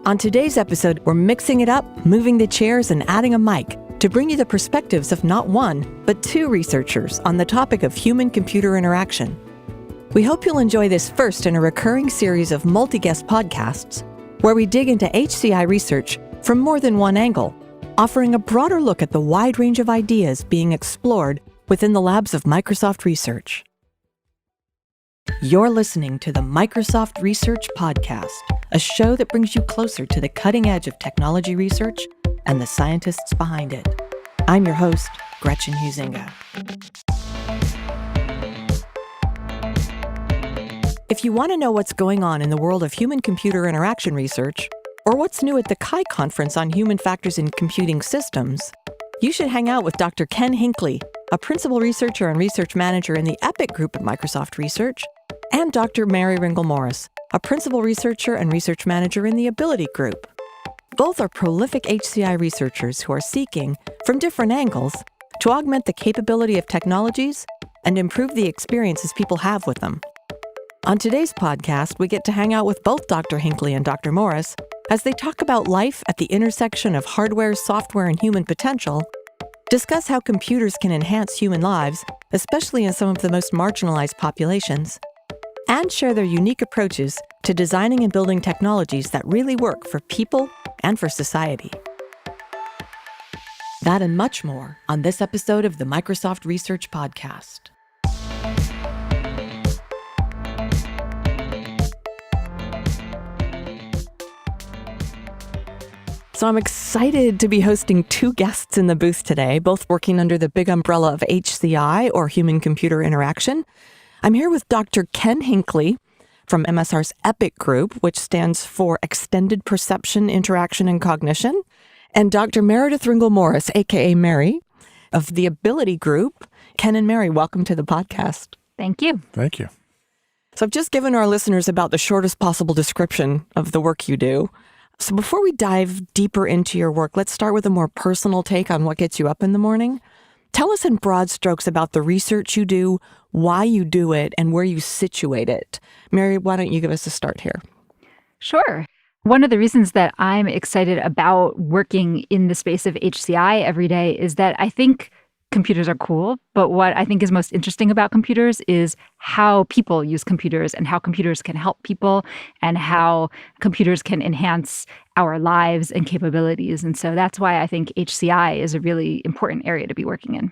On today's episode, we're mixing it up, moving the chairs, and adding a mic to bring you the perspectives of not one, but two researchers on the topic of human-computer interaction. We hope you'll enjoy this first in a recurring series of multi-guest podcasts where we dig into HCI research from more than one angle, offering a broader look at the wide range of ideas being explored within the labs of Microsoft Research. You're listening to the Microsoft Research Podcast, a show that brings you closer to the cutting edge of technology research and the scientists behind it. I'm your host, Gretchen Huizinga. If you want to know what's going on in the world of human-computer interaction research, or what's new at the CHI Conference on Human Factors in Computing Systems, you should hang out with Dr. Ken Hinckley, a principal researcher and research manager in the EPIC group at Microsoft Research, and Dr. Merrie Ringel Morris, a principal researcher and research manager in the Ability group. Both are prolific HCI researchers who are seeking, from different angles, to augment the capability of technologies and improve the experiences people have with them. On today's podcast, we get to hang out with both Dr. Hinckley and Dr. Morris as they talk about life at the intersection of hardware, software, and human potential, discuss how computers can enhance human lives, especially in some of the most marginalized populations, and share their unique approaches to designing and building technologies that really work for people and for society. That and much more on this episode of the Microsoft Research Podcast. So I'm excited to be hosting two guests in the booth today, both working under the big umbrella of HCI, or human-computer interaction. I'm here with Dr. Ken Hinckley from MSR's EPIC group, which stands for Extended Perception, Interaction, and Cognition, and Dr. Meredith Ringel Morris, aka Merrie, of the Ability group. Ken and Merrie, welcome to the podcast. Thank you. Thank you. So I've just given our listeners about the shortest possible description of the work you do. So before we dive deeper into your work, let's start with a more personal take on what gets you up in the morning. Tell us in broad strokes about the research you do, why you do it, and where you situate it. Merrie, why don't you give us a start here? Sure. One of the reasons that I'm excited about working in the space of HCI every day is that I think computers are cool, but what I think is most interesting about computers is how people use computers and how computers can help people and how computers can enhance our lives and capabilities. And so that's why I think HCI is a really important area to be working in.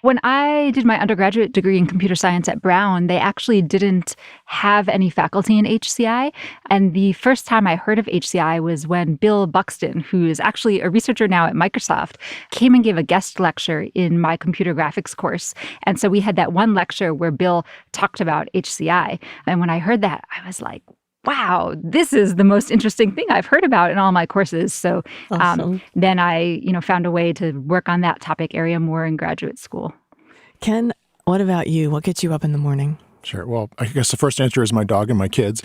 When I did my undergraduate degree in computer science at Brown, they actually didn't have any faculty in HCI. And the first time I heard of HCI was when Bill Buxton, who is actually a researcher now at Microsoft, came and gave a guest lecture in my computer graphics course. And so we had that one lecture where Bill talked about HCI. And when I heard that, I was like, wow, this is the most interesting thing I've heard about in all my courses. So Awesome. then I, found a way to work on that topic area more in graduate school. Ken, what about you? What gets you up in the morning? Sure. Well, I guess the first answer is my dog and my kids,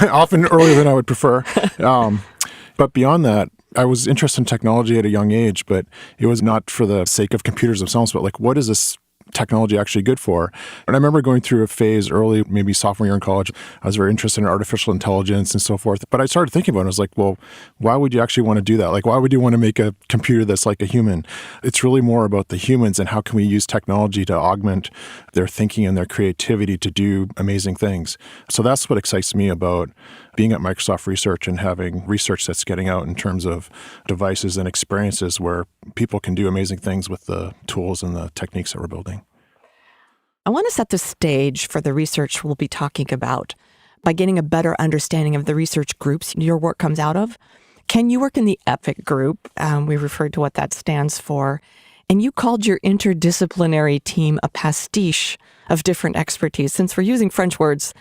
often earlier than I would prefer. But beyond that, I was interested in technology at a young age, but it was not for the sake of computers themselves, but like, what is this technology actually good for? And I remember going through a phase early, maybe sophomore year in college. I was very interested in artificial intelligence and so forth. But I started thinking about it. I was like, well, why would you actually want to do that? Like, why would you want to make a computer that's like a human? It's really more about the humans and how can we use technology to augment their thinking and their creativity to do amazing things. So that's what excites me about being at Microsoft Research and having research that's getting out in terms of devices and experiences where people can do amazing things with the tools and the techniques that we're building. I want to set the stage for the research we'll be talking about by getting a better understanding of the research groups your work comes out of. Ken, you work in the EPIC group. We referred to what that stands for. And you called your interdisciplinary team a pastiche of different expertise. Since we're using French words,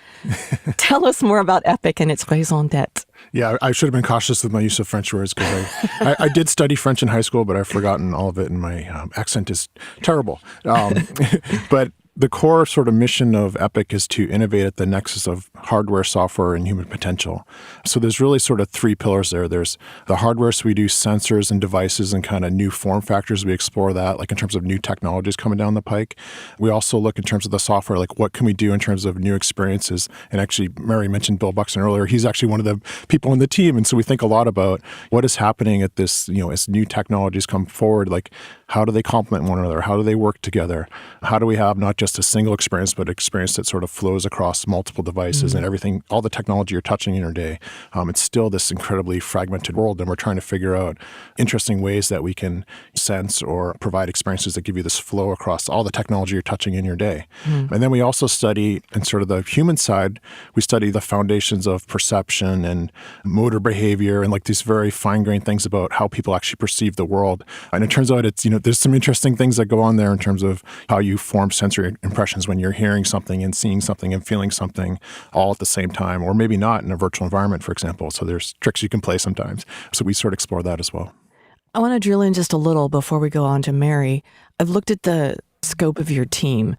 tell us more about EPIC and its raison d'etre. Yeah, I should have been cautious with my use of French words because I did study French in high school, but I've forgotten all of it and my accent is terrible. But The core sort of mission of EPIC is to innovate at the nexus of hardware, software, and human potential. So there's really sort of three pillars there. There's the hardware, so we do sensors and devices and kind of new form factors. We explore that, like in terms of new technologies coming down the pike. We also look in terms of the software, like what can we do in terms of new experiences. And actually, Merrie mentioned Bill Buxton earlier. He's actually one of the people in the team. And so we think a lot about what is happening at this, as new technologies come forward, like how do they complement one another? How do they work together? How do we have not just a single experience, but experience that sort of flows across multiple devices and everything, all the technology you're touching in your day. It's still this incredibly fragmented world, and we're trying to figure out interesting ways that we can sense or provide experiences that give you this flow across all the technology you're touching in your day. And then we also study, in sort of the human side, we study the foundations of perception and motor behavior and like these very fine-grained things about how people actually perceive the world. And it turns out it's, there's some interesting things that go on there in terms of how you form sensory impressions when you're hearing something and seeing something and feeling something all at the same time, or maybe not in a virtual environment, for example. So there's tricks you can play sometimes. So we sort of explore that as well. I want to drill in just a little before we go on to Merrie. I've looked at the scope of your team.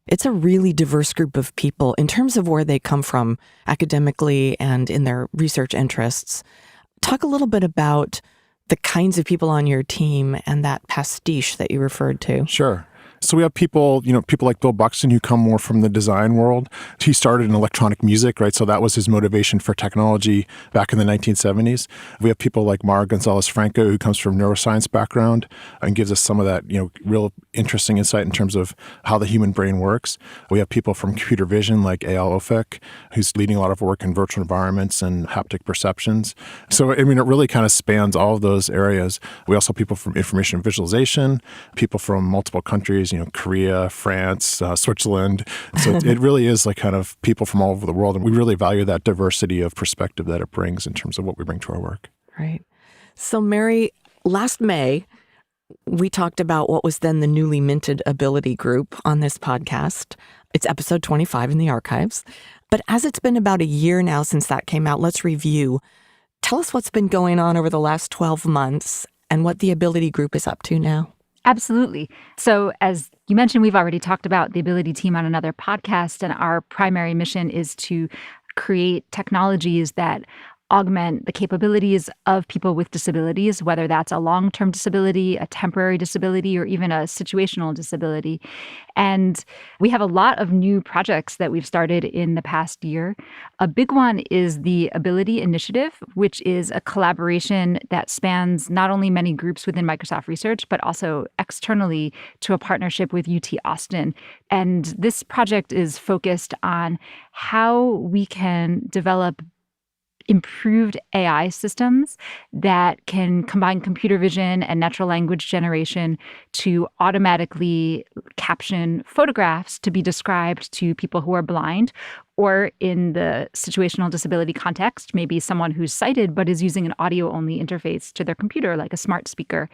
It's a really diverse group of people in terms of where they come from academically and in their research interests. Talk a little bit about the kinds of people on your team and that pastiche that you referred to. Sure. So we have people, people like Bill Buxton who come more from the design world. He started in electronic music, right? So that was his motivation for technology back in the 1970s. We have people like Mara Gonzalez-Franco, who comes from neuroscience background and gives us some of that, real interesting insight in terms of how the human brain works. We have people from computer vision like Eyal Ofek, who's leading a lot of work in virtual environments and haptic perceptions. So, it really kind of spans all of those areas. We also have people from information visualization, people from multiple countries, Korea, France, Switzerland. So it really is like kind of people from all over the world. And we really value that diversity of perspective that it brings in terms of what we bring to our work. Right. So Merrie, last May, we talked about what was then the newly minted Ability Group on this podcast. It's episode 25 in the archives. But as it's been about a year now since that came out, let's review. Tell us what's been going on over the last 12 months and what the Ability Group is up to now. Absolutely. So as you mentioned, we've already talked about the Ability team on another podcast, and our primary mission is to create technologies that augment the capabilities of people with disabilities, whether that's a long-term disability, a temporary disability, or even a situational disability. And we have a lot of new projects that we've started in the past year. A big one is the Ability Initiative, which is a collaboration that spans not only many groups within Microsoft Research, but also externally to a partnership with UT Austin. And this project is focused on how we can develop improved AI systems that can combine computer vision and natural language generation to automatically caption photographs to be described to people who are blind, or in the situational disability context, maybe someone who's sighted but is using an audio-only interface to their computer, like a smart speaker.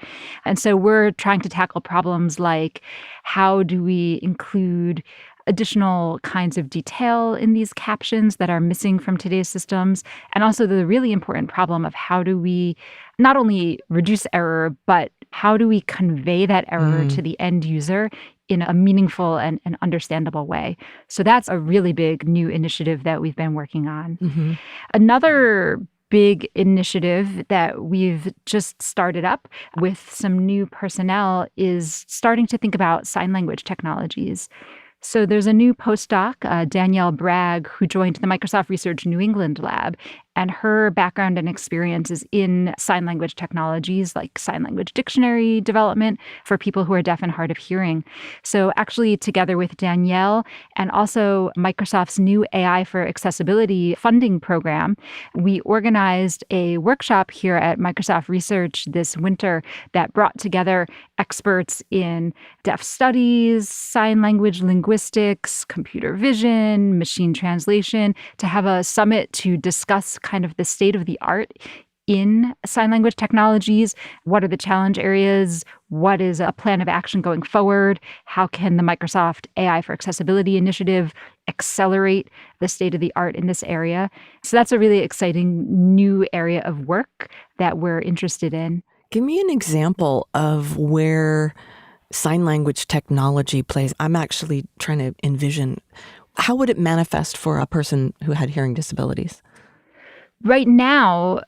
And so we're trying to tackle problems like, how do we include additional kinds of detail in these captions that are missing from today's systems, and also the really important problem of how do we not only reduce error, but how do we convey that error to the end user in a meaningful and understandable way. So that's a really big new initiative that we've been working on. Another big initiative that we've just started up with some new personnel is starting to think about sign language technologies. So there's a new postdoc, Danielle Bragg, who joined the Microsoft Research New England lab, and her background and experience is in sign language technologies like sign language dictionary development for people who are deaf and hard of hearing. So actually, together with Danielle and also Microsoft's new AI for Accessibility funding program, we organized a workshop here at Microsoft Research this winter that brought together experts in deaf studies, sign language linguistics, computer vision, machine translation, to have a summit to discuss kind of the state of the art in sign language technologies. What are the challenge areas? What is a plan of action going forward? How can the Microsoft AI for Accessibility initiative accelerate the state of the art in this area? So that's a really exciting new area of work that we're interested in. Give me an example of where sign language technology plays, I'm actually trying to envision, how would it manifest for a person who had hearing disabilities? Right now,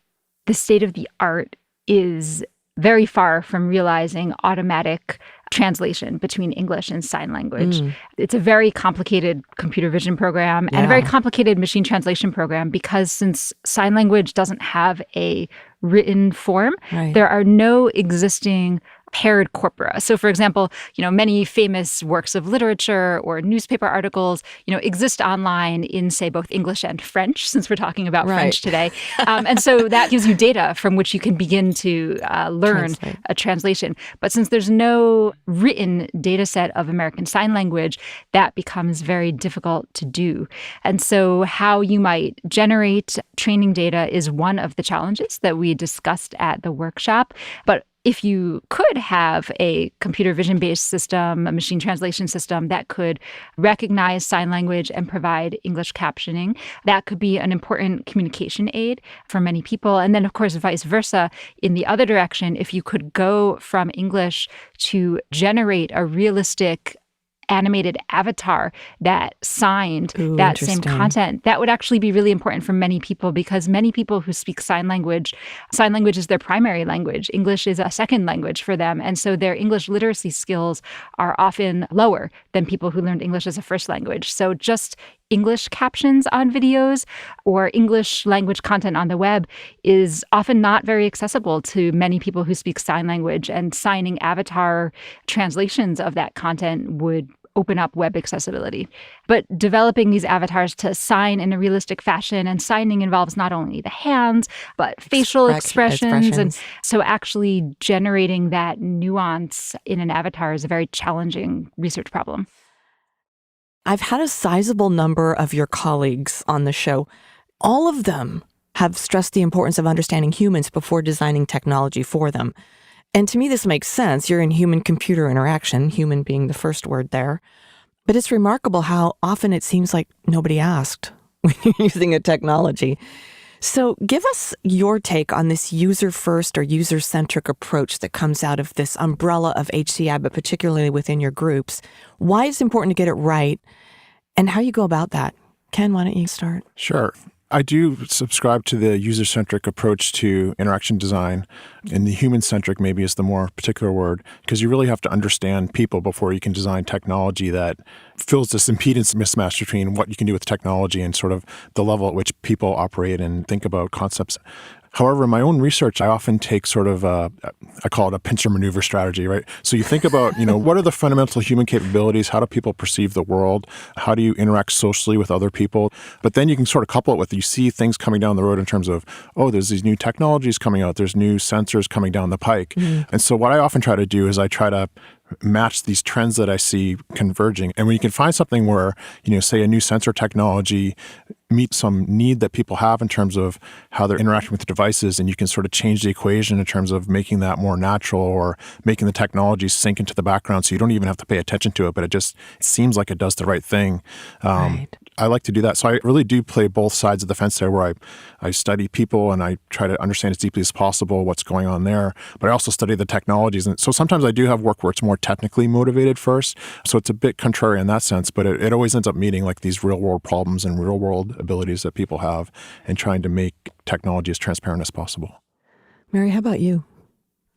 the state of the art is very far from realizing automatic translation between English and sign language. It's a very complicated computer vision program and a very complicated machine translation program because since sign language doesn't have a written form, there are no existing paired corpora. So for example, many famous works of literature or newspaper articles, exist online in, say, both English and French, since we're talking about French today. And so that gives you data from which you can begin to learn a translation. But since there's no written data set of American Sign Language, that becomes very difficult to do. And so how you might generate training data is one of the challenges that we discussed at the workshop. But if you could have a computer vision-based system, a machine translation system that could recognize sign language and provide English captioning, that could be an important communication aid for many people. And then, of course, vice versa, in the other direction, if you could go from English to generate a realistic animated avatar that signed that same content, that would actually be really important for many people because many people who speak sign language is their primary language. English is a second language for them. And so their English literacy skills are often lower than people who learned English as a first language. So just English captions on videos or English language content on the web is often not very accessible to many people who speak sign language, and signing avatar translations of that content would open up web accessibility. But developing these avatars to sign in a realistic fashion, and signing involves not only the hands, but facial expressions. And so actually generating that nuance in an avatar is a very challenging research problem. I've had a sizable number of your colleagues on the show. All of them have stressed the importance of understanding humans before designing technology for them. And to me, this makes sense. You're in human-computer interaction, human being the first word there. But it's remarkable how often it seems like nobody asked when you're using a technology. So give us your take on this user-first or user-centric approach that comes out of this umbrella of HCI, but particularly within your groups. Why it's important to get it right, and how you go about that. Ken, why don't you start? Sure. I do subscribe to the user-centric approach to interaction design, and the human-centric maybe is the more particular word, because you really have to understand people before you can design technology that fills this impedance mismatch between what you can do with technology and sort of the level at which people operate and think about concepts. However, in my own research, I often take sort of I call it a pincer maneuver strategy, right? So you think about, what are the fundamental human capabilities? How do people perceive the world? How do you interact socially with other people? But then you can sort of couple it with, you see things coming down the road in terms of, there's these new technologies coming out. There's new sensors coming down the pike. And so what I often try to do is I try to match these trends that I see converging. And when you can find something where, say a new sensor technology meets some need that people have in terms of how they're interacting with the devices, and you can sort of change the equation in terms of making that more natural or making the technology sink into the background so you don't even have to pay attention to it, but it seems like it does the right thing. Right. I like to do that. So I really do play both sides of the fence there, where I study people and I try to understand as deeply as possible what's going on there. But I also study the technologies. And so sometimes I do have work where it's more technically motivated first. So it's a bit contrary in that sense, but it always ends up meeting like these real world problems and real world abilities that people have and trying to make technology as transparent as possible. Merrie, how about you?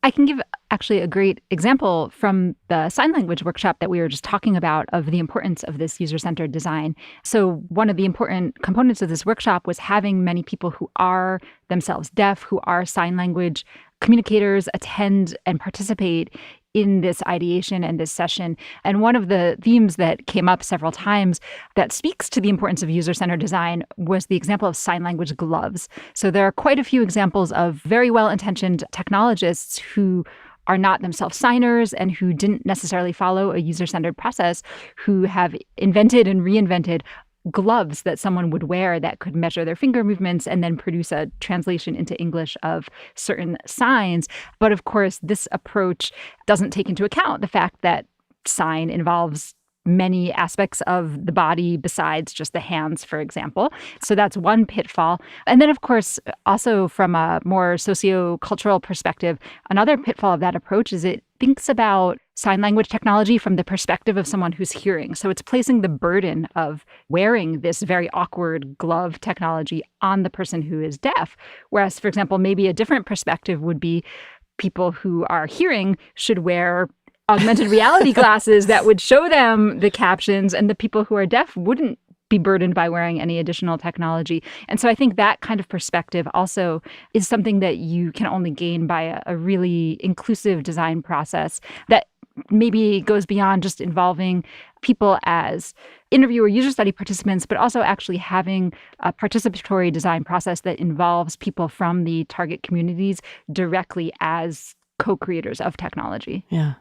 I can give actually a great example from the sign language workshop that we were just talking about of the importance of this user-centered design. So one of the important components of this workshop was having many people who are themselves deaf, who are sign language communicators, attend and participate in this ideation and this session. And one of the themes that came up several times that speaks to the importance of user-centered design was the example of sign language gloves. So there are quite a few examples of very well-intentioned technologists who are not themselves signers and who didn't necessarily follow a user-centered process, who have invented and reinvented gloves that someone would wear that could measure their finger movements and then produce a translation into English of certain signs. But of course, this approach doesn't take into account the fact that sign involves many aspects of the body besides just the hands, for example. So that's one pitfall. And then, of course, also from a more socio-cultural perspective, another pitfall of that approach is it thinks about sign language technology from the perspective of someone who's hearing. So it's placing the burden of wearing this very awkward glove technology on the person who is deaf. Whereas, for example, maybe a different perspective would be people who are hearing should wear augmented reality glasses that would show them the captions, and the people who are deaf wouldn't be burdened by wearing any additional technology. And so I think that kind of perspective also is something that you can only gain by a really inclusive design process that maybe goes beyond just involving people as interview or user study participants, but also actually having a participatory design process that involves people from the target communities directly as co-creators of technology. Yeah.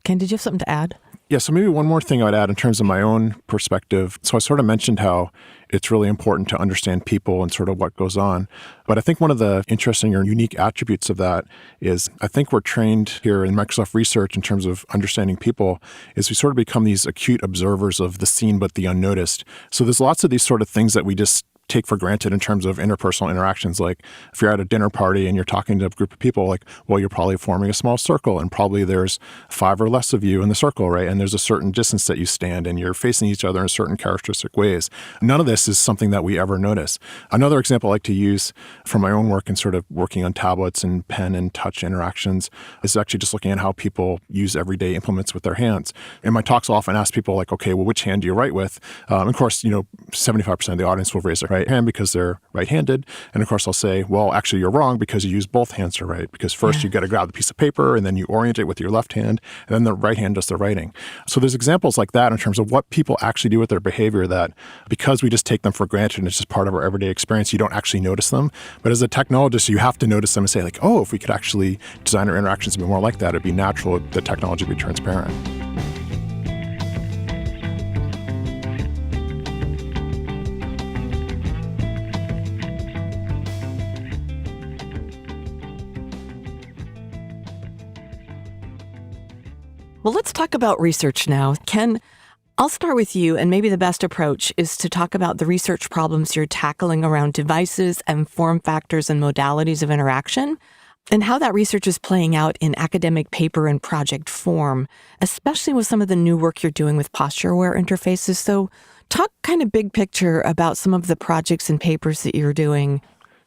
Ken, did you have something to add? Yeah, so maybe one more thing I would add in terms of my own perspective. So I sort of mentioned how it's really important to understand people and sort of what goes on. But I think one of the interesting or unique attributes of that is I think we're trained here in Microsoft Research in terms of understanding people is we sort of become these acute observers of the seen but the unnoticed. So there's lots of these sort of things that we just take for granted in terms of interpersonal interactions. Like if you're at a dinner party and you're talking to a group of people, like, well, you're probably forming a small circle and probably there's 5 or less of you in the circle, right? And there's a certain distance that you stand and you're facing each other in certain characteristic ways. None of this is something that we ever notice. Another example I like to use from my own work and sort of working on tablets and pen and touch interactions is actually just looking at how people use everyday implements with their hands. In my talks, I often ask people like, okay, well, which hand do you write with? Of course, 75% of the audience will raise their right hand because they're right-handed. And of course, I'll say, well, actually, you're wrong because you use both hands to write. Because first you got to grab the piece of paper and then you orient it with your left hand, and then the right hand does the writing. So there's examples like that in terms of what people actually do with their behavior that because we just take them for granted and it's just part of our everyday experience, you don't actually notice them. But as a technologist, you have to notice them and say like, oh, if we could actually design our interactions to be more like that, it'd be natural, the technology would be transparent. Well, let's talk about research now. Ken, I'll start with you, and maybe the best approach is to talk about the research problems you're tackling around devices and form factors and modalities of interaction, and how that research is playing out in academic paper and project form, especially with some of the new work you're doing with posture-aware interfaces. So talk kind of big picture about some of the projects and papers that you're doing.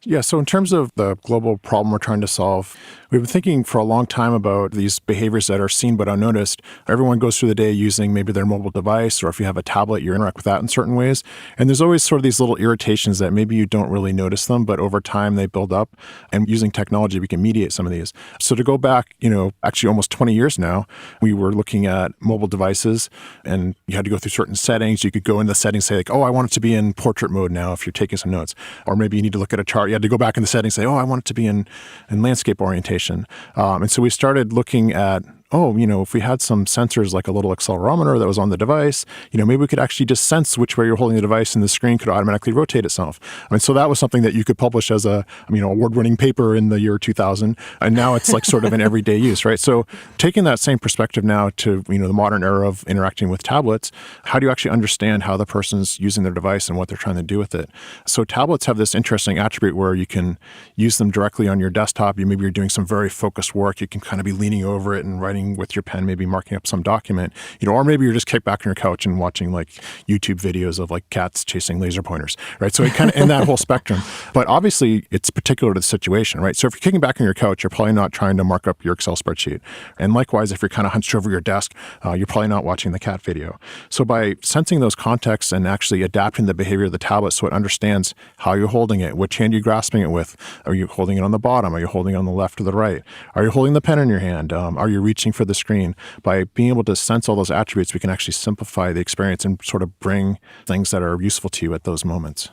Yeah, so in terms of the global problem we're trying to solve, we've been thinking for a long time about these behaviors that are seen but unnoticed. Everyone goes through the day using maybe their mobile device, or if you have a tablet, you interact with that in certain ways. And there's always sort of these little irritations that maybe you don't really notice them, but over time they build up. And using technology, we can mediate some of these. So to go back, actually almost 20 years now, we were looking at mobile devices and you had to go through certain settings. You could go in the settings, say like, oh, I want it to be in portrait mode now if you're taking some notes. Or maybe you need to look at a chart. You had to go back in the settings and say, oh, I want it to be in landscape orientation. And so we started looking at, if we had some sensors like a little accelerometer that was on the device, maybe we could actually just sense which way you're holding the device and the screen could automatically rotate itself. So that was something that you could publish as a, award-winning paper in the year 2000. And now it's like sort of an everyday use, right? So taking that same perspective now to, the modern era of interacting with tablets, how do you actually understand how the person's using their device and what they're trying to do with it? So tablets have this interesting attribute where you can use them directly on your desktop. Maybe you're doing some very focused work. You can kind of be leaning over it and writing with your pen, maybe marking up some document, or maybe you're just kicked back on your couch and watching like YouTube videos of like cats chasing laser pointers, right? So it kind of in that whole spectrum. But obviously it's particular to the situation, right? So if you're kicking back on your couch, you're probably not trying to mark up your Excel spreadsheet. And likewise, if you're kind of hunched over your desk, you're probably not watching the cat video. So by sensing those contexts and actually adapting the behavior of the tablet so it understands how you're holding it, which hand you're grasping it with, are you holding it on the bottom? Are you holding it on the left or the right? Are you holding the pen in your hand? Are you reaching for the screen? By being able to sense all those attributes, we can actually simplify the experience and sort of bring things that are useful to you at those moments.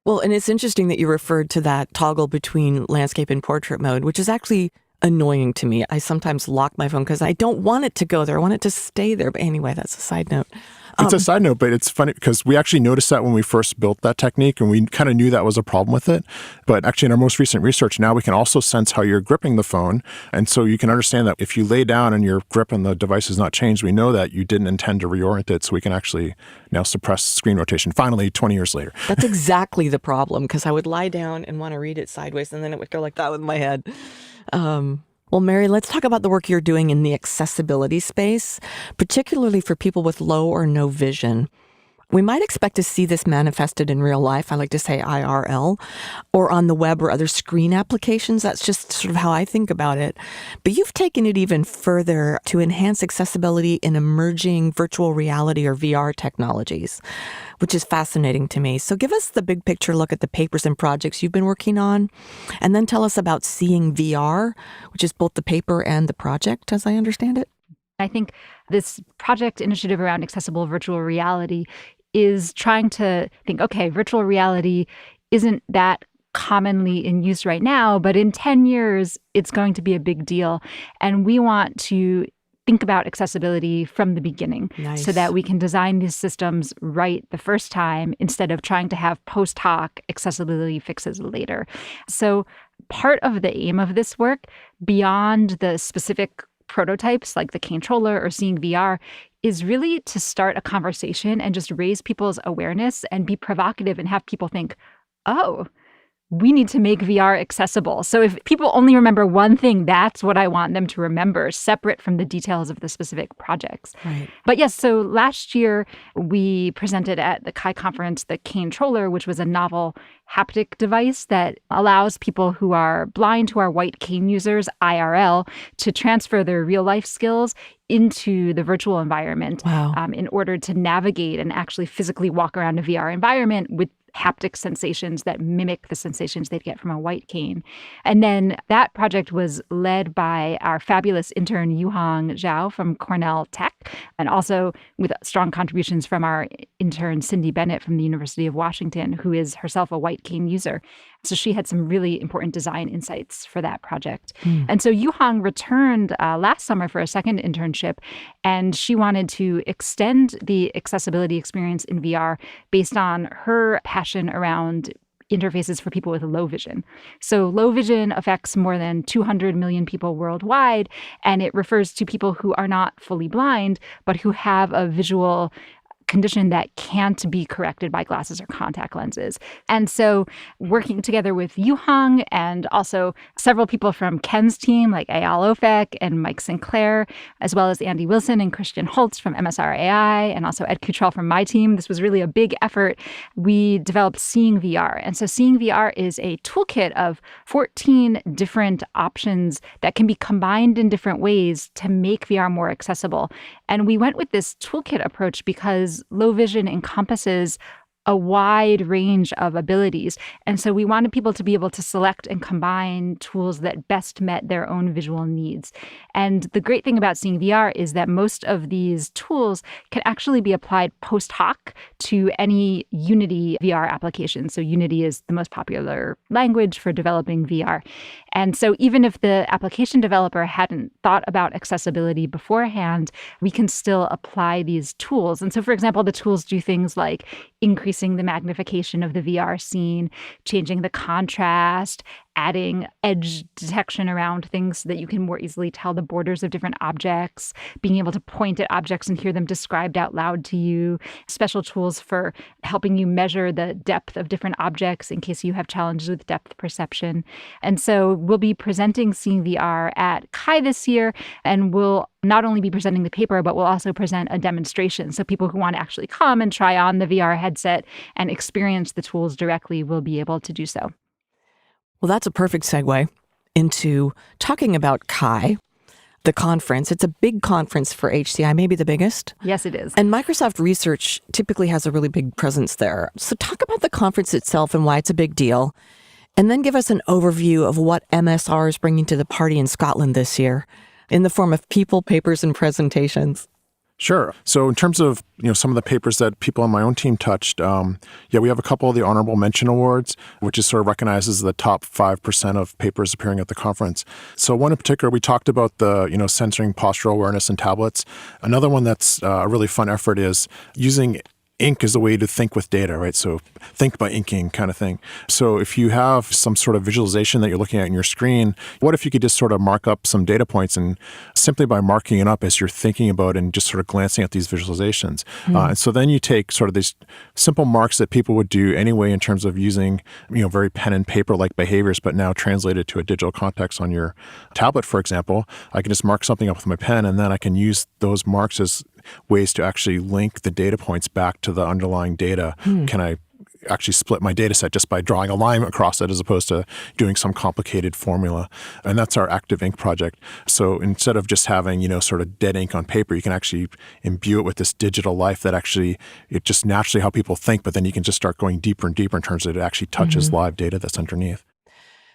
Well, and it's interesting that you referred to that toggle between landscape and portrait mode, which is actually annoying to me. I sometimes lock my phone because I don't want it to go there. I want it to stay there. But anyway, that's a side note. It's a side note, but it's funny because we actually noticed that when we first built that technique and we kind of knew that was a problem with it. But actually in our most recent research, now we can also sense how you're gripping the phone. And so you can understand that if you lay down and your grip on the device is not changed, we know that you didn't intend to reorient it. So we can actually now suppress screen rotation, finally, 20 years later. That's exactly the problem, because I would lie down and want to read it sideways and then it would go like that with my head. Well, Merrie, let's talk about the work you're doing in the accessibility space, particularly for people with low or no vision. We might expect to see this manifested in real life, I like to say IRL, or on the web or other screen applications. That's just sort of how I think about it. But you've taken it even further to enhance accessibility in emerging virtual reality or VR technologies, which is fascinating to me. So give us the big picture look at the papers and projects you've been working on, and then tell us about Seeing VR, which is both the paper and the project, as I understand it. I think this project initiative around accessible virtual reality is trying to think, okay, virtual reality isn't that commonly in use right now, but in 10 years, it's going to be a big deal. And we want to think about accessibility from the beginning so that we can design these systems right the first time instead of trying to have post hoc accessibility fixes later. So part of the aim of this work, beyond the specific prototypes like the controller or Seeing VR, is really to start a conversation and just raise people's awareness and be provocative and have people think, oh, we need to make VR accessible. So if people only remember one thing, that's what I want them to remember, separate from the details of the specific projects. Right. But yes, so last year we presented at the CHI conference the controller, which was a novel haptic device that allows people who are blind, who are white cane users, IRL, to transfer their real life skills into the virtual environment. Wow. In order to navigate and actually physically walk around a VR environment with haptic sensations that mimic the sensations they'd get from a white cane. And then that project was led by our fabulous intern, Yuhong Zhao from Cornell Tech, and also with strong contributions from our intern, Cindy Bennett from the University of Washington, who is herself a white cane user. So she had some really important design insights for that project. And so Yuhong returned last summer for a second internship, and she wanted to extend the accessibility experience in VR based on her passion around interfaces for people with low vision. So low vision affects more than 200 million people worldwide, and it refers to people who are not fully blind, but who have a visual condition that can't be corrected by glasses or contact lenses. And so working together with Yuhong and also several people from Ken's team like Eyal Ofek and Mike Sinclair, as well as Andy Wilson and Christian Holtz from MSRAI, and also Ed Cottrell from my team. This was really a big effort. We developed Seeing VR. And so Seeing VR is a toolkit of 14 different options that can be combined in different ways to make VR more accessible. And we went with this toolkit approach because low vision encompasses a wide range of abilities. And so we wanted people to be able to select and combine tools that best met their own visual needs. And the great thing about Seeing VR is that most of these tools can actually be applied post hoc to any Unity VR application. So Unity is the most popular language for developing VR. And so even if the application developer hadn't thought about accessibility beforehand, we can still apply these tools. And so, for example, the tools do things like increasing the magnification of the VR scene, changing the contrast, adding edge detection around things so that you can more easily tell the borders of different objects, being able to point at objects and hear them described out loud to you, special tools for helping you measure the depth of different objects in case you have challenges with depth perception. And so we'll be presenting Seeing VR at CHI this year, and we'll not only be presenting the paper, but we'll also present a demonstration. So people who want to actually come and try on the VR headset and experience the tools directly will be able to do so. Well, that's a perfect segue into talking about CHI, the conference. It's a big conference for HCI, maybe the biggest. Yes, it is. And Microsoft Research typically has a really big presence there. So talk about the conference itself and why it's a big deal. And then give us an overview of what MSR is bringing to the party in Scotland this year in the form of people, papers, and presentations. Sure. So in terms of some of the papers that people on my own team touched, we have a couple of the honorable mention awards, which is sort of recognizes the top 5% of papers appearing at the conference. So one in particular, we talked about the censoring postural awareness in tablets. Another one that's a really fun effort is using ink is a way to think with data, right? So think by inking kind of thing. So if you have some sort of visualization that you're looking at in your screen, what if you could just sort of mark up some data points, and simply by marking it up as you're thinking about it and just sort of glancing at these visualizations. And so then you take sort of these simple marks that people would do anyway in terms of using, very pen and paper like behaviors, but now translated to a digital context on your tablet, for example. I can just mark something up with my pen, and then I can use those marks as ways to actually link the data points back to the underlying data. Can I actually split my data set just by drawing a line across it as opposed to doing some complicated formula? And that's our Active Ink project. So instead of just having, sort of dead ink on paper, you can actually imbue it with this digital life that actually, it just naturally how people think, but then you can just start going deeper and deeper in terms of it actually touches live data that's underneath.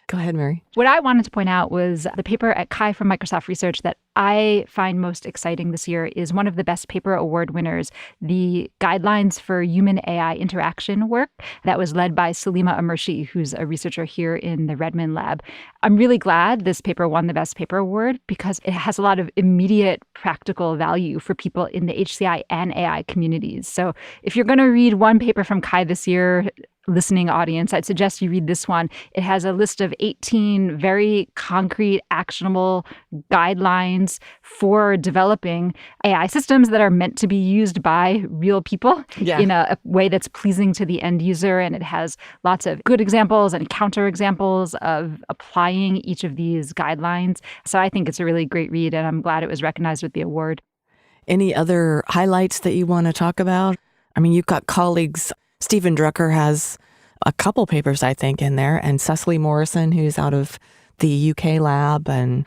Go ahead, Merrie. What I wanted to point out was the paper at Kai from Microsoft Research that I find most exciting this year is one of the Best Paper Award winners, the Guidelines for Human-AI Interaction work that was led by Salima Amershi, who's a researcher here in the Redmond lab. I'm really glad this paper won the Best Paper Award because it has a lot of immediate practical value for people in the HCI and AI communities. So if you're going to read one paper from Kai this year, listening audience, I'd suggest you read this one. It has a list of 18 very concrete, actionable guidelines for developing AI systems that are meant to be used by real people in a way that's pleasing to the end user. And it has lots of good examples and counter examples of applying each of these guidelines. So I think it's a really great read, and I'm glad it was recognized with the award. Any other highlights that you want to talk about? I mean, you've got colleagues. Stephen Drucker has a couple papers, I think, in there, and Cecily Morrison, who's out of the UK lab. And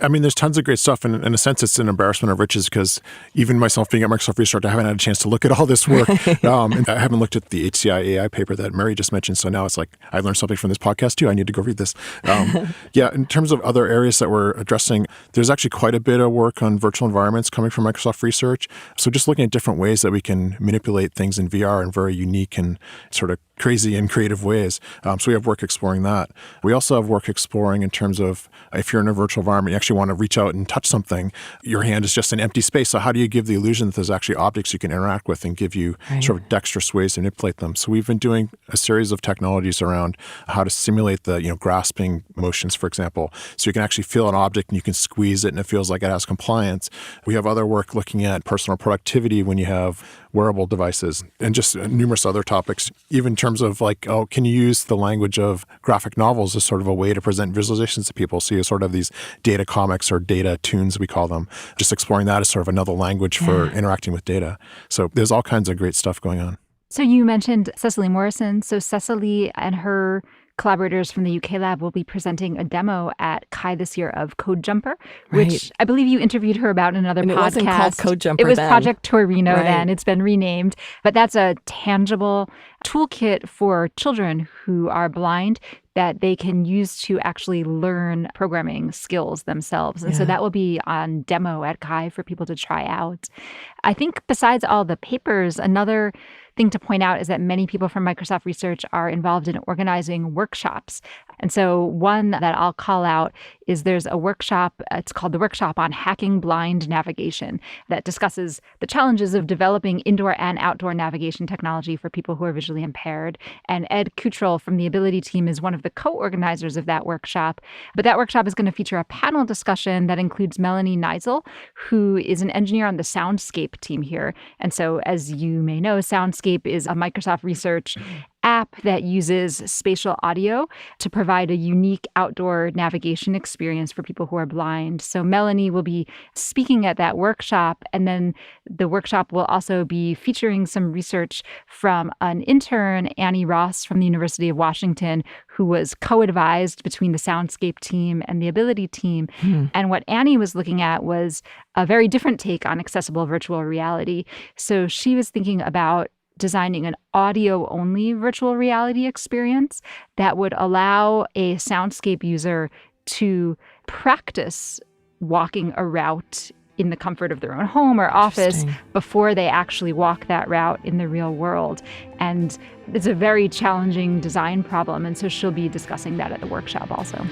I mean, there's tons of great stuff. And in a sense, it's an embarrassment of riches because even myself being at Microsoft Research, I haven't had a chance to look at all this work. And I haven't looked at the HCI AI paper that Merrie just mentioned. So now it's like, I learned something from this podcast too. I need to go read this. In terms of other areas that we're addressing, there's actually quite a bit of work on virtual environments coming from Microsoft Research. So just looking at different ways that we can manipulate things in VR in very unique and sort of crazy and creative ways. So we have work exploring that. We also have work exploring in terms of if you're in a virtual environment, you actually want to reach out and touch something, your hand is just an empty space. So how do you give the illusion that there's actually objects you can interact with and give you sort of dexterous ways to manipulate them? So we've been doing a series of technologies around how to simulate the grasping motions, for example. So you can actually feel an object and you can squeeze it and it feels like it has compliance. We have other work looking at personal productivity when you have wearable devices and just numerous other topics, even in terms of can you use the language of graphic novels as sort of a way to present visualizations to people? So you sort of these data comics or data tunes, we call them, just exploring that as sort of another language for interacting with data. So there's all kinds of great stuff going on. So you mentioned Cecily Morrison. So Cecily and her collaborators from the UK lab will be presenting a demo at Kai this year of Code Jumper, which I believe you interviewed her about in another podcast. It wasn't called Code Jumper It was then. Project Torino then. It's been renamed. But that's a tangible toolkit for children who are blind that they can use to actually learn programming skills themselves. And so that will be on demo at Kai for people to try out. I think besides all the papers, another thing to point out is that many people from Microsoft Research are involved in organizing workshops. And so one that I'll call out is there's a workshop, it's called the Workshop on Hacking Blind Navigation, that discusses the challenges of developing indoor and outdoor navigation technology for people who are visually impaired. And Ed Kutrell from the Ability team is one of the co-organizers of that workshop. But that workshop is going to feature a panel discussion that includes Melanie Neisel, who is an engineer on the Soundscape team here. And so as you may know, Soundscape is a Microsoft Research app that uses spatial audio to provide a unique outdoor navigation experience for people who are blind. So Melanie will be speaking at that workshop, and then the workshop will also be featuring some research from an intern, Annie Ross from the University of Washington, who was co-advised between the Soundscape team and the Ability team. And what Annie was looking at was a very different take on accessible virtual reality. So she was thinking about designing an audio-only virtual reality experience that would allow a Soundscape user to practice walking a route in the comfort of their own home or office before they actually walk that route in the real world. And it's a very challenging design problem. And so she'll be discussing that at the workshop also.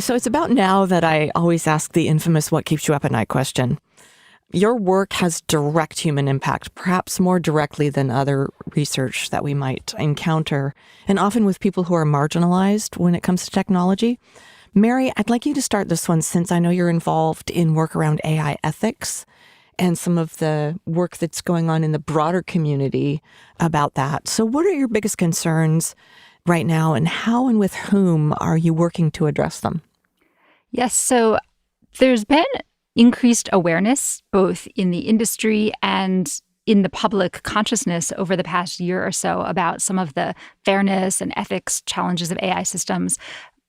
So it's about now that I always ask the infamous what keeps you up at night question. Your work has direct human impact, perhaps more directly than other research that we might encounter, and often with people who are marginalized when it comes to technology. Merrie, I'd like you to start this one since I know you're involved in work around AI ethics and some of the work that's going on in the broader community about that. So what are your biggest concerns right now, and how and with whom are you working to address them? Yes, so there's been increased awareness both in the industry and in the public consciousness over the past year or so about some of the fairness and ethics challenges of AI systems.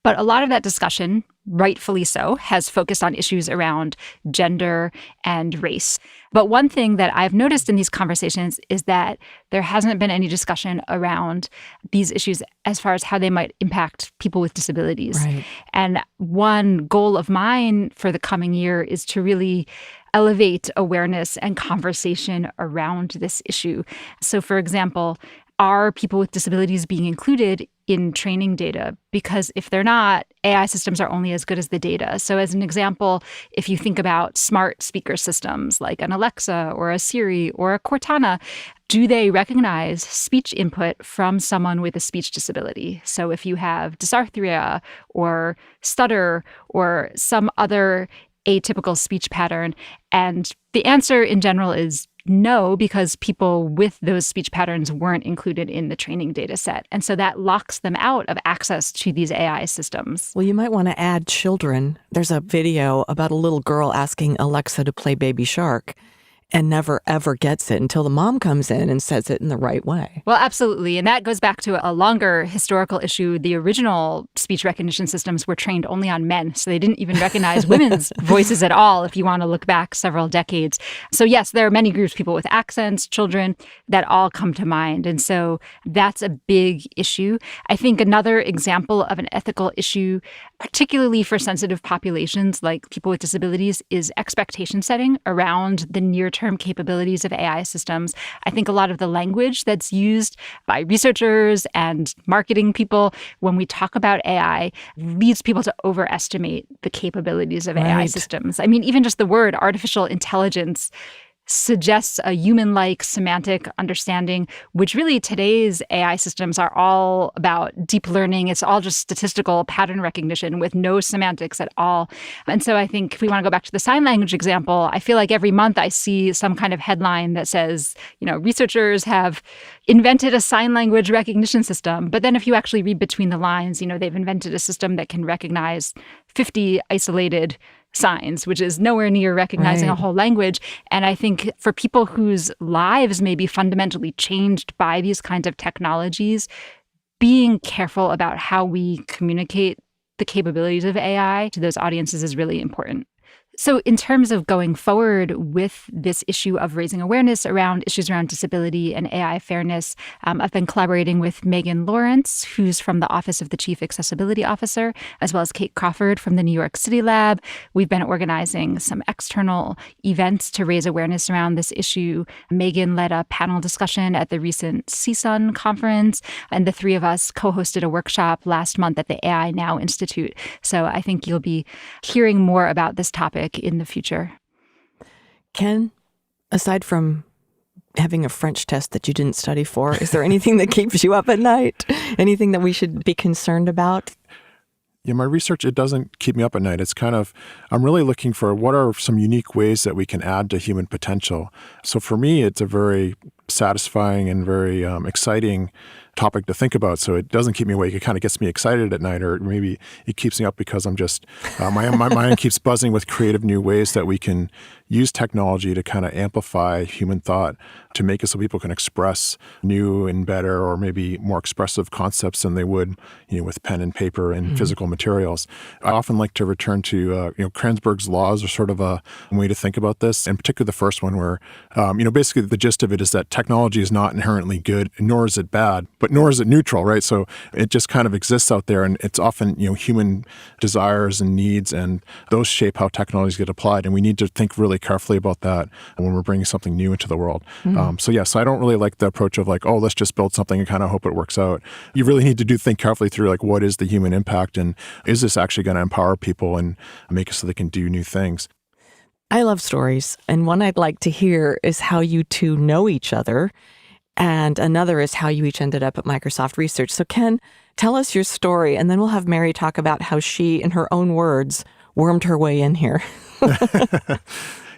But a lot of that discussion, rightfully so, has focused on issues around gender and race. But one thing that I've noticed in these conversations is that there hasn't been any discussion around these issues as far as how they might impact people with disabilities. Right. And one goal of mine for the coming year is to really elevate awareness and conversation around this issue. So, for example, are people with disabilities being included in training data? Because if they're not, AI systems are only as good as the data. So as an example, if you think about smart speaker systems like an Alexa or a Siri or a Cortana, do they recognize speech input from someone with a speech disability? So if you have dysarthria or stutter or some other atypical speech pattern, and the answer in general is no, because people with those speech patterns weren't included in the training data set. And so that locks them out of access to these AI systems. Well, you might want to add children. There's a video about a little girl asking Alexa to play Baby Shark and never, ever gets it until the mom comes in and says it in the right way. Well, absolutely. And that goes back to a longer historical issue. The original speech recognition systems were trained only on men, so they didn't even recognize women's voices at all, if you want to look back several decades. So yes, there are many groups, people with accents, children, that all come to mind. And so that's a big issue. I think another example of an ethical issue, particularly for sensitive populations like people with disabilities, is expectation setting around the near-term capabilities of AI systems. I think a lot of the language that's used by researchers and marketing people when we talk about AI leads people to overestimate the capabilities of AI systems. I mean, even just the word artificial intelligence suggests a human-like semantic understanding, which really today's AI systems are all about deep learning. It's all just statistical pattern recognition with no semantics at all. And so I think if we want to go back to the sign language example, I feel like every month I see some kind of headline that says, researchers have invented a sign language recognition system. But then if you actually read between the lines, they've invented a system that can recognize 50 isolated signs, which is nowhere near recognizing a whole language. And I think for people whose lives may be fundamentally changed by these kinds of technologies, being careful about how we communicate the capabilities of AI to those audiences is really important. So in terms of going forward with this issue of raising awareness around issues around disability and AI fairness, I've been collaborating with Megan Lawrence, who's from the Office of the Chief Accessibility Officer, as well as Kate Crawford from the New York City Lab. We've been organizing some external events to raise awareness around this issue. Megan led a panel discussion at the recent CSUN conference, and the three of us co-hosted a workshop last month at the AI Now Institute. So I think you'll be hearing more about this topic in the future. Ken, aside from having a French test that you didn't study for, is there anything that keeps you up at night? Anything that we should be concerned about? Yeah, my research, it doesn't keep me up at night. It's I'm really looking for what are some unique ways that we can add to human potential. So for me, it's a very satisfying and very exciting topic to think about. So it doesn't keep me awake. It kind of gets me excited at night, or maybe it keeps me up because I'm just, my mind keeps buzzing with creative new ways that we can use technology to kind of amplify human thought, to make it so people can express new and better or maybe more expressive concepts than they would, with pen and paper and physical materials. I often like to return to, Kranzberg's laws are sort of a way to think about this, and particularly the first one where, basically the gist of it is that technology is not inherently good, nor is it bad, but nor is it neutral, right? So it just kind of exists out there, and it's often, human desires and needs, and those shape how technologies get applied. And we need to think really carefully about that when we're bringing something new into the world. So I don't really like the approach of like, oh, let's just build something and kind of hope it works out. You really need to think carefully through like, what is the human impact, and is this actually going to empower people and make it so they can do new things? I love stories, and one I'd like to hear is how you two know each other, and another is how you each ended up at Microsoft Research. So Ken, tell us your story, and then we'll have Merrie talk about how she, in her own words, wormed her way in here.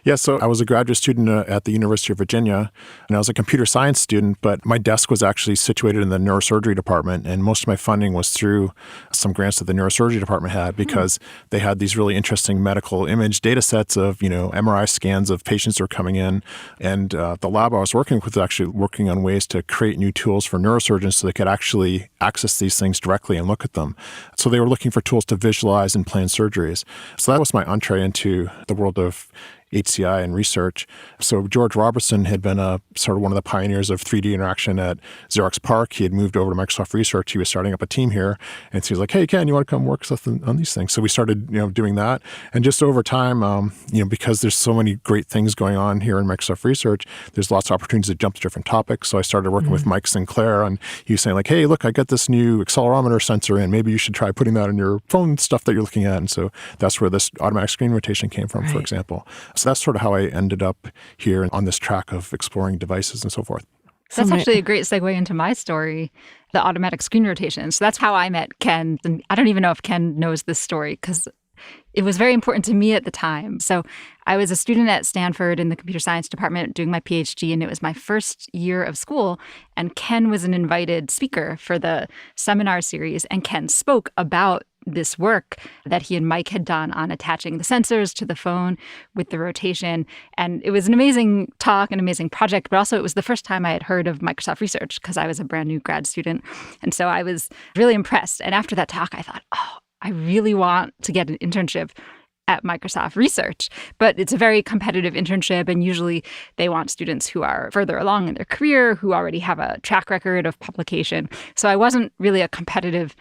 Yeah, so I was a graduate student at the University of Virginia, and I was a computer science student, but my desk was actually situated in the neurosurgery department, and most of my funding was through some grants that the neurosurgery department had, because they had these really interesting medical image data sets of, MRI scans of patients who were coming in, and the lab I was working with was actually working on ways to create new tools for neurosurgeons so they could actually access these things directly and look at them. So they were looking for tools to visualize and plan surgeries. So that was my entree into the world of HCI and research. So George Robertson had been sort of one of the pioneers of 3D interaction at Xerox PARC. He had moved over to Microsoft Research. He was starting up a team here. And so he was like, hey, Ken, you want to come work with us on these things? So we started, doing that. And just over time, because there's so many great things going on here in Microsoft Research, there's lots of opportunities to jump to different topics. So I started working with Mike Sinclair, and he was saying like, hey, look, I got this new accelerometer sensor in. Maybe you should try putting that in your phone stuff that you're looking at. And so that's where this automatic screen rotation came from, for example. So that's sort of how I ended up here on this track of exploring devices and so forth. That's actually a great segue into my story, the automatic screen rotation. So that's how I met Ken. And I don't even know if Ken knows this story because it was very important to me at the time. So I was a student at Stanford in the computer science department doing my PhD, and it was my first year of school. And Ken was an invited speaker for the seminar series. And Ken spoke about this work that he and Mike had done on attaching the sensors to the phone with the rotation. And it was an amazing talk, an amazing project, but also it was the first time I had heard of Microsoft Research because I was a brand new grad student. And so I was really impressed. And after that talk, I thought, oh, I really want to get an internship at Microsoft Research. But it's a very competitive internship, and usually they want students who are further along in their career, who already have a track record of publication. So I wasn't really a competitive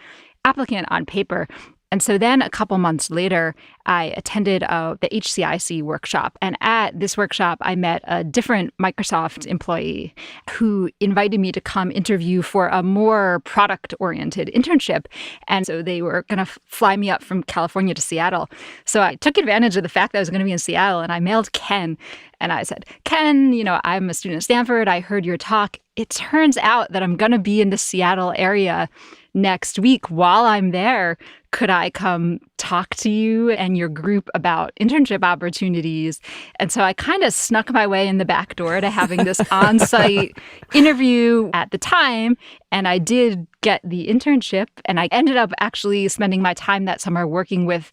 applicant on paper. And so then a couple months later, I attended the HCIC workshop. And at this workshop, I met a different Microsoft employee who invited me to come interview for a more product-oriented internship. And so they were going to fly me up from California to Seattle. So I took advantage of the fact that I was going to be in Seattle, and I mailed Ken. And I said, Ken, I'm a student at Stanford. I heard your talk. It turns out that I'm going to be in the Seattle area next week. While I'm there, could I come talk to you and your group about internship opportunities? And so I kind of snuck my way in the back door to having this on-site interview at the time. And I did get the internship. And I ended up actually spending my time that summer working with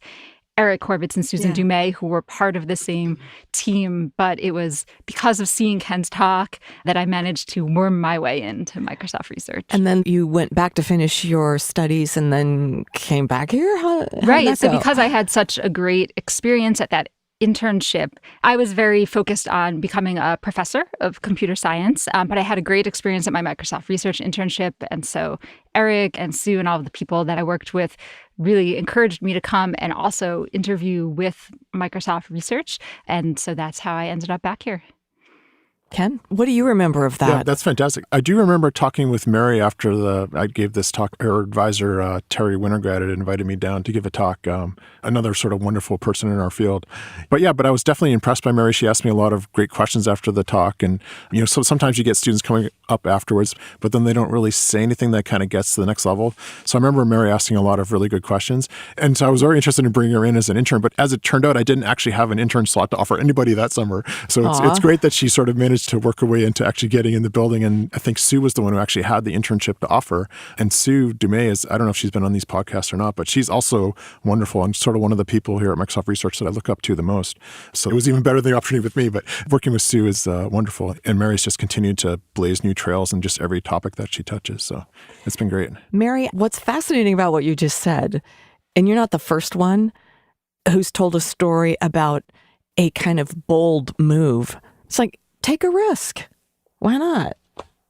Eric Horvitz and Susan Dumais, who were part of the same team. But it was because of seeing Ken's talk that I managed to worm my way into Microsoft Research. And then you went back to finish your studies and then came back here? Right. So because I had such a great experience at that internship, I was very focused on becoming a professor of computer science, but I had a great experience at my Microsoft Research internship. And so Eric and Sue and all of the people that I worked with really encouraged me to come and also interview with Microsoft Research. And so that's how I ended up back here. Ken, what do you remember of that? Yeah, that's fantastic. I do remember talking with Merrie after I gave this talk. Her advisor, Terry Winograd, had invited me down to give a talk, another sort of wonderful person in our field. But I was definitely impressed by Merrie. She asked me a lot of great questions after the talk. And, so sometimes you get students coming up afterwards, but then they don't really say anything that kind of gets to the next level. So I remember Merrie asking a lot of really good questions. And so I was very interested in bringing her in as an intern. But as it turned out, I didn't actually have an intern slot to offer anybody that summer. So it's great that she sort of managed to work her way into actually getting in the building. And I think Sue was the one who actually had the internship to offer. And Sue Dumais I don't know if she's been on these podcasts or not, but she's also wonderful and sort of one of the people here at Microsoft Research that I look up to the most. So it was even better than the opportunity with me, but working with Sue is wonderful. And Merrie's just continued to blaze new trails in just every topic that she touches. So it's been great. Merrie, what's fascinating about what you just said, and you're not the first one who's told a story about a kind of bold move. It's like, take a risk. Why not?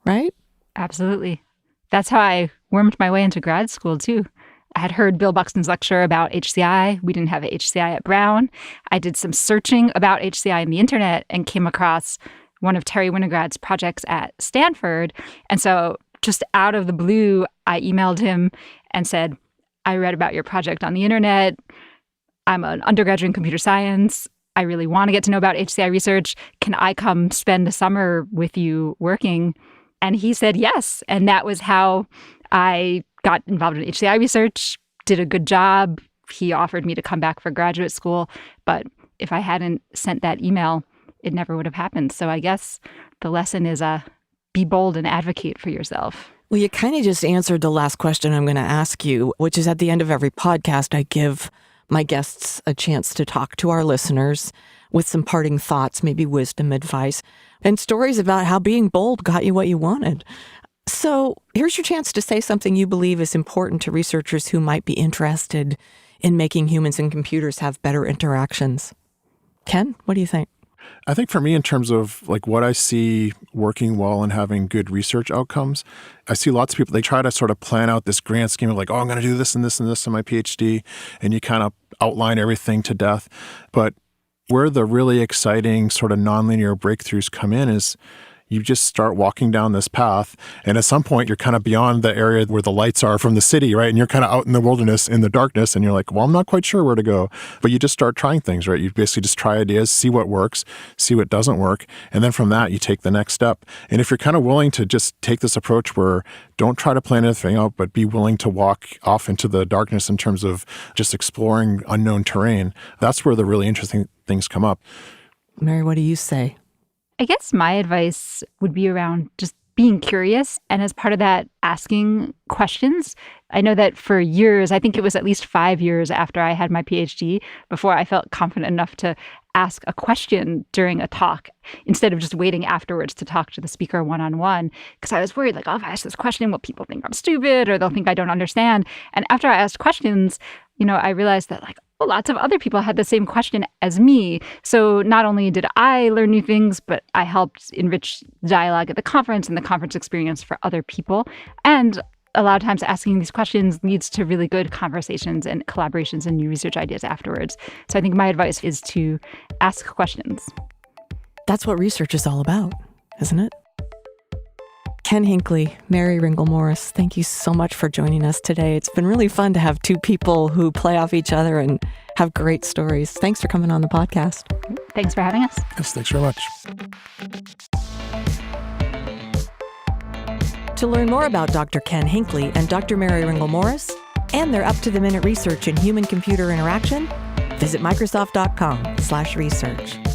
right? Absolutely. That's how I wormed my way into grad school, too. I had heard Bill Buxton's lecture about HCI. We didn't have HCI at Brown. I did some searching about HCI on the internet and came across one of Terry Winograd's projects at Stanford. And so just out of the blue, I emailed him and said, I read about your project on the internet. I'm an undergraduate in computer science. I really want to get to know about HCI research. Can I come spend a summer with you working? And he said yes. And that was how I got involved in HCI research, did a good job. He offered me to come back for graduate school. But if I hadn't sent that email, it never would have happened. So I guess the lesson is be bold and advocate for yourself. Well, you kind of just answered the last question I'm going to ask you, which is at the end of every podcast, I give my guests a chance to talk to our listeners with some parting thoughts, maybe wisdom, advice, and stories about how being bold got you what you wanted. So here's your chance to say something you believe is important to researchers who might be interested in making humans and computers have better interactions. Ken, what do you think? I think for me, in terms of like what I see working well and having good research outcomes, I see lots of people, they try to sort of plan out this grand scheme of like, oh, I'm going to do this and this and this in my PhD. And you kind of outline everything to death. But where the really exciting sort of nonlinear breakthroughs come in is you just start walking down this path. And at some point, you're kind of beyond the area where the lights are from the city, right? And you're kind of out in the wilderness in the darkness. And you're like, well, I'm not quite sure where to go. But you just start trying things, right? You basically just try ideas, see what works, see what doesn't work. And then from that, you take the next step. And if you're kind of willing to just take this approach where don't try to plan anything out, but be willing to walk off into the darkness in terms of just exploring unknown terrain, that's where the really interesting things come up. Merrie, what do you say? I guess my advice would be around just being curious, and as part of that, asking questions. I know that for years, I think it was at least 5 years after I had my PhD, before I felt confident enough to ask a question during a talk instead of just waiting afterwards to talk to the speaker one-on-one. Because I was worried, like, oh, if I ask this question, will people think I'm stupid or they'll think I don't understand? And after I asked questions, I realized that, like, well, lots of other people had the same question as me. So not only did I learn new things, but I helped enrich the dialogue at the conference and the conference experience for other people. And a lot of times asking these questions leads to really good conversations and collaborations and new research ideas afterwards. So I think my advice is to ask questions. That's what research is all about, isn't it? Ken Hinckley, Merrie Ringel Morris, thank you so much for joining us today. It's been really fun to have two people who play off each other and have great stories. Thanks for coming on the podcast. Thanks for having us. Yes, thanks very much. To learn more about Dr. Ken Hinckley and Dr. Merrie Ringel Morris and their up-to-the-minute research in human-computer interaction, visit Microsoft.com/research.